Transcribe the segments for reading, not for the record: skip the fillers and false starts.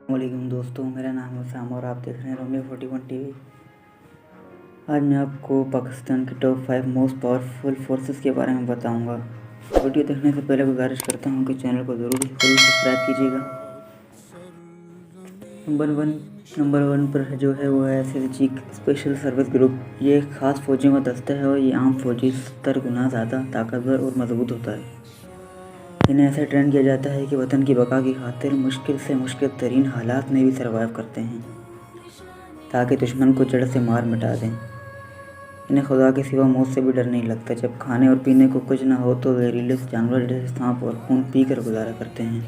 वालेकुम दोस्तों, मेरा नाम है साम और आप देख रहे हैं रोमियो 41 टीवी। आज मैं आपको पाकिस्तान के टॉप 5 मोस्ट पावरफुल फोर्सेस के बारे में बताऊंगा। वीडियो देखने से पहले गुजारिश करता हूं कि चैनल को ज़रूर सब्सक्राइब कीजिएगा। नंबर वन पर जो है वो है SSG स्पेशल सर्विस ग्रुप। ये एक ख़ास फौजियों का दस्ता है और ये आम फौजी 70 गुना ज़्यादा ताकतवर और मजबूत होता है। इन्हें ऐसा ट्रेन किया जाता है कि वतन की बका की खातिर मुश्किल से मुश्किल तरीन हालात में भी सर्वाइव करते हैं ताकि दुश्मन को जड़ से मार मिटा दें। इन्हें खुदा के सिवा मौत से भी डर नहीं लगता। जब खाने और पीने को कुछ ना हो तो जहरीले जानवर जैसे सांप और खून पी कर गुजारा करते हैं।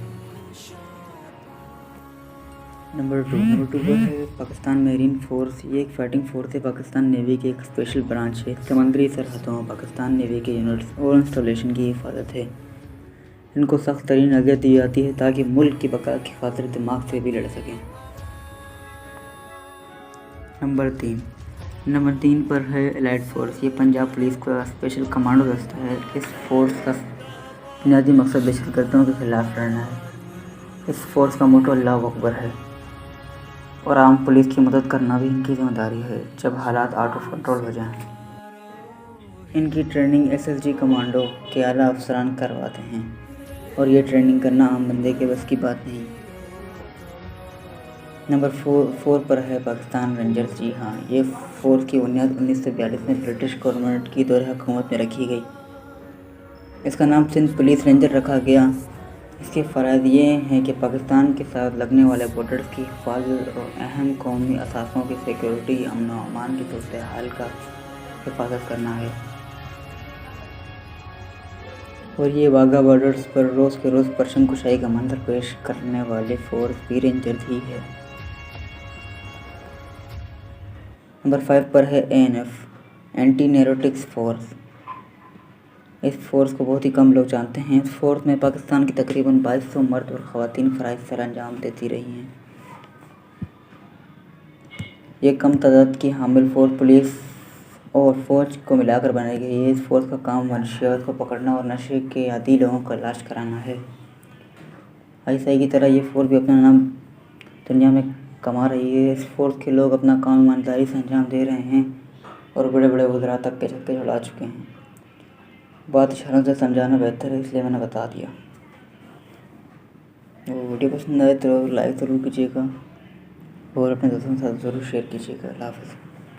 नंबर टू पर है पाकिस्तान मेरीन फोर्स। ये एक फाइटिंग फोर्स है। पाकिस्तान नेवी की एक स्पेशल ब्रांच है। समुद्री सरहदों में पाकिस्तान नेवी के यूनिट्स और इंस्टॉलेशन की हिफाजत है। इनको सख्त तरीन आज्ञा दी जाती है ताकि मुल्क की बका की खातिर दिमाग से भी लड़ सकें। नंबर तीन पर है एलाइट फोर्स। ये पंजाब पुलिस का स्पेशल कमांडो दस्ता है। इस फोर्स का बुनियादी मकसद दहशतगर्दों के खिलाफ लड़ना है। इस फोर्स का मोटो अल्लाह अकबर है और आम पुलिस की मदद करना भी इनकी जिम्मेदारी है जब हालात आउट ऑफ कंट्रोल हो जाएं। इनकी ट्रेनिंग SSG कमांडो के आला अफसरान करवाते हैं और ये ट्रेनिंग करना आम बंदे के बस की बात नहीं। नंबर फोर पर है पाकिस्तान रेंजर्स। जी हाँ, ये फोर्स की बुनियाद 1942 में ब्रिटिश गवर्नमेंट की दौर हुकूमत में रखी गई। इसका नाम सिंध पुलिस रेंजर रखा गया। इसके फ़राइज़ ये हैं कि पाकिस्तान के साथ लगने वाले बॉर्डर्स की हिफाजत और अहम कौमी असासों की सिक्योरिटी, अमन व अमान की सूरत हाल का हिफाजत करना है। और ये वाघा बॉर्डर्स पर रोज़ के रोज़ परचम कुशाई का मंजर पेश करने वाले फोर्स भी रेंजर्स ही है। नंबर 5 पर है ANF एंटी नैरोटिक्स फोर्स। इस फोर्स को बहुत ही कम लोग जानते हैं। इस फोर्स में पाकिस्तान की तकरीबन 2200 मर्द और ख़वातीन फ़राइज़ सर अंजाम देती रही हैं। ये कम तादाद की हामिल फोर्स पुलिस और फ़ौज को मिलाकर बनाई गई है। इस फोर्स का काम मनशियात को पकड़ना और नशे के आदी लोगों का इलाज कराना है। ISI की तरह ये फोर्स भी अपना नाम दुनिया में कमा रही है। इस फोर्स के लोग अपना काम ईमानदारी से अंजाम दे रहे हैं और बड़े बड़े वज़रा तक के छक्के छुड़ा चुके हैं। बात इशारों से समझाना बेहतर है, इसलिए मैंने बता दिया। वीडियो पसंद आए तो लाइक ज़रूर कीजिएगा और अपने दोस्तों के साथ ज़रूर शेयर कीजिएगा। अल्लाह हाफ़िज़।